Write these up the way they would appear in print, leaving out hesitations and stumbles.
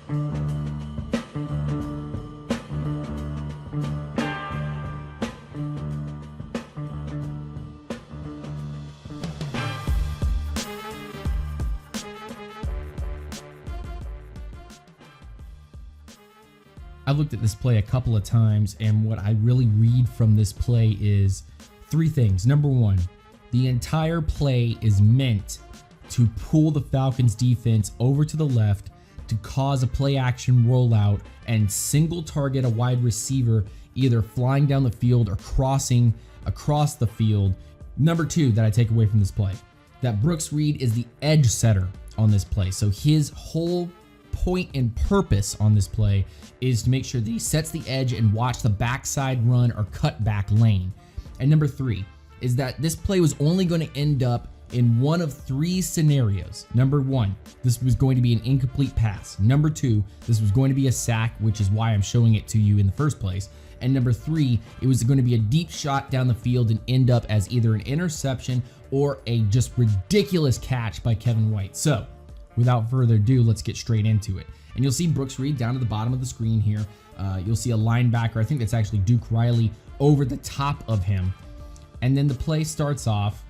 I looked at this play a couple of times, and what I really read from this play is three things. Number one, the entire play is meant to pull the Falcons defense over to the left to cause a play action rollout and single target a wide receiver either flying down the field or crossing across the field. Number two that I take away from this play, that Brooks Reed is the edge setter on this play. So his whole point and purpose on this play is to make sure that he sets the edge and watch the backside run or cut back lane. And number three is that this play was only going to end up in one of three scenarios. Number one, this was going to be an incomplete pass. Number two, this was going to be a sack, which is why I'm showing it to you in the first place. And number three, it was going to be a deep shot down the field and end up as either an interception or a just ridiculous catch by Kevin White. So without further ado, let's get straight into it. And you'll see Brooks Reed down at the bottom of the screen here. You'll see a linebacker, I think that's actually Duke Riley, over the top of him. And then the play starts off.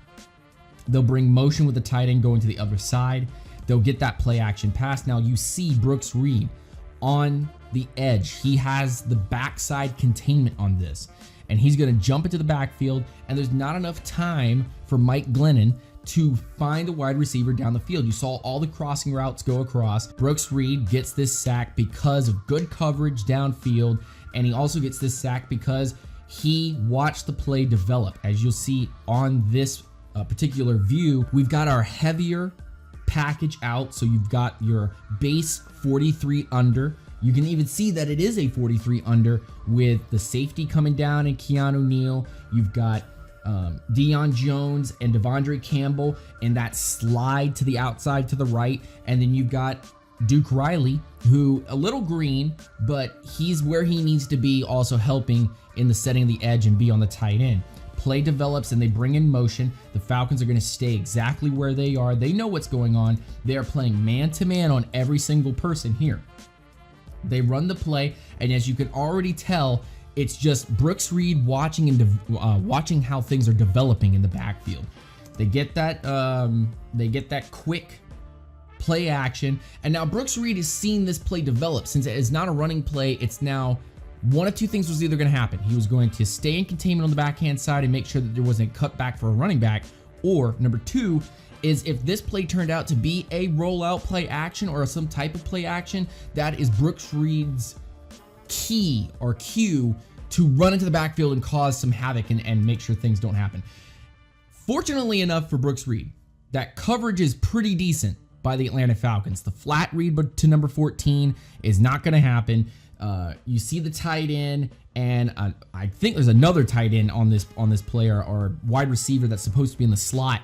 They'll bring motion with the tight end going to the other side. They'll get that play action pass. Now you see Brooks Reed on the edge. He has the backside containment on this, and he's going to jump into the backfield, and there's not enough time for Mike Glennon to find a wide receiver down the field. You saw all the crossing routes go across. Brooks Reed gets this sack because of good coverage downfield, and he also gets this sack because he watched the play develop. As you'll see on this particular view, we've got our heavier package out. So you've got your base 43 under. You can even see that it is a 43 under with the safety coming down and Keanu Neal. You've got Deion Jones and Devondre Campbell in that slide to the outside to the right. And then you've got Duke Riley, who a little green, but he's where he needs to be, also helping in the setting of the edge and be on the tight end. Play develops and they bring in motion. The Falcons are going to stay exactly where they are. They know what's going on. They are playing man-to-man on every single person here. They run the play, and as you can already tell, it's just Brooks Reed watching and watching how things are developing in the backfield. They get that quick play action, and now Brooks Reed is seeing this play develop. Since it is not a running play, it's now one of two things was either going to happen. He was going to stay in containment on the backhand side and make sure that there wasn't a cutback for a running back, or number two is if this play turned out to be a rollout play action or some type of play action, that is Brooks Reed's key or cue to run into the backfield and cause some havoc and make sure things don't happen. Fortunately enough for Brooks Reed, that coverage is pretty decent by the Atlanta Falcons. The flat read to number 14 is not going to happen. You see the tight end, and I think there's another tight end on this player or wide receiver that's supposed to be in the slot.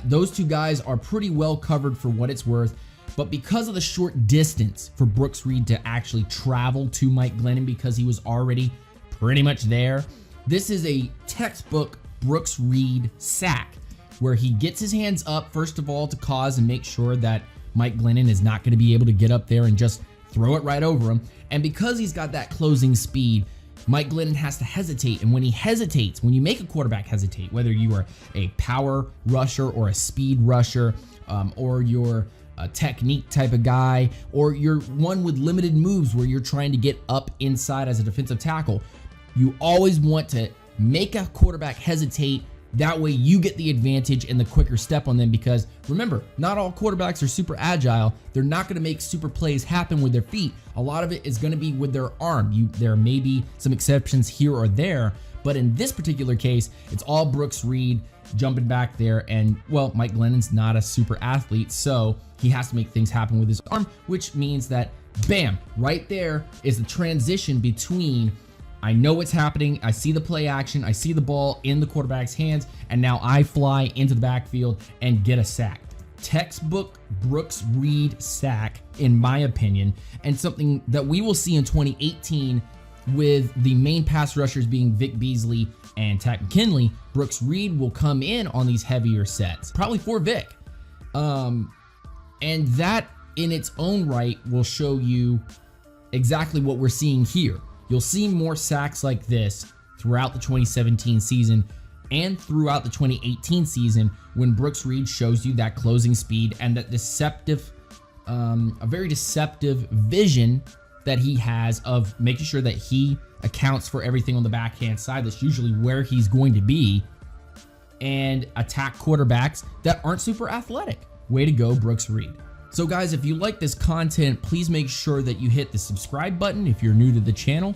Those two guys are pretty well covered for what it's worth. But because of the short distance for Brooks Reed to actually travel to Mike Glennon, because he was already pretty much there, this is a textbook Brooks Reed sack, where he gets his hands up first of all to cause and make sure that Mike Glennon is not going to be able to get up there and just throw it right over him. And because he's got that closing speed, Mike Glennon has to hesitate. And when he hesitates, when you make a quarterback hesitate, whether you are a power rusher or a speed rusher, or you're a technique type of guy, or you're one with limited moves where you're trying to get up inside as a defensive tackle, you always want to make a quarterback hesitate. That way you get the advantage and the quicker step on them, because remember, not all quarterbacks are super agile. They're not going to make super plays happen with their feet. A lot of it is going to be with their arm. There may be some exceptions here or there, but in this particular case, it's all Brooks Reed jumping back there. And well, Mike Glennon's not a super athlete, so he has to make things happen with his arm, which means that bam, right there is the transition between I know what's happening, I see the play action, I see the ball in the quarterback's hands, and now I fly into the backfield and get a sack. Textbook Brooks Reed sack, in my opinion, and something that we will see in 2018 with the main pass rushers being Vic Beasley and Takk McKinley. Brooks Reed will come in on these heavier sets, probably for Vic. And that in its own right will show you exactly what we're seeing here. You'll see more sacks like this throughout the 2017 season and throughout the 2018 season when Brooks Reed shows you that closing speed and that deceptive, a very deceptive vision that he has of making sure that he accounts for everything on the backhand side. That's usually where he's going to be, and attack quarterbacks that aren't super athletic. Way to go, Brooks Reed. So guys, if you like this content, please make sure that you hit the subscribe button if you're new to the channel.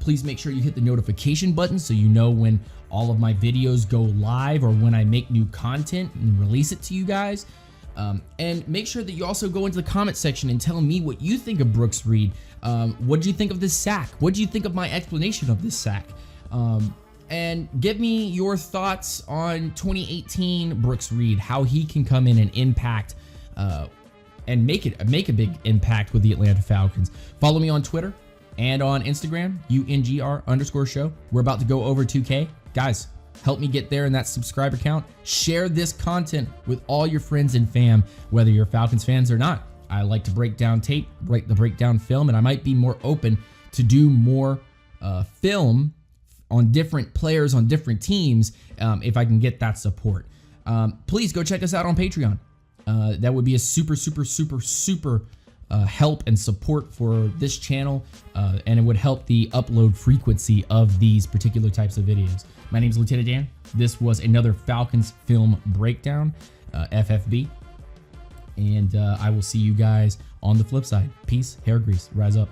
Please make sure you hit the notification button so you know when all of my videos go live or when I make new content and release it to you guys. And make sure that you also go into the comment section and tell me what you think of Brooks Reed. What do you think of this sack? What do you think of my explanation of this sack? And give me your thoughts on 2018 Brooks Reed, how he can come in and impact and make a big impact with the Atlanta Falcons. Follow me on Twitter and on Instagram, UNGR_show. We're about to go over 2K. Guys, help me get there in that subscriber count. Share this content with all your friends and fam, whether you're Falcons fans or not. I like to break down tape, break down film, and I might be more open to do more film on different players on different teams if I can get that support. Please go check us out on Patreon. That would be a super help and support for this channel, and it would help the upload frequency of these particular types of videos. My name is Lieutenant Dan. This was another Falcons film breakdown, FFB, and I will see you guys on the flip side. Peace, hair grease, rise up.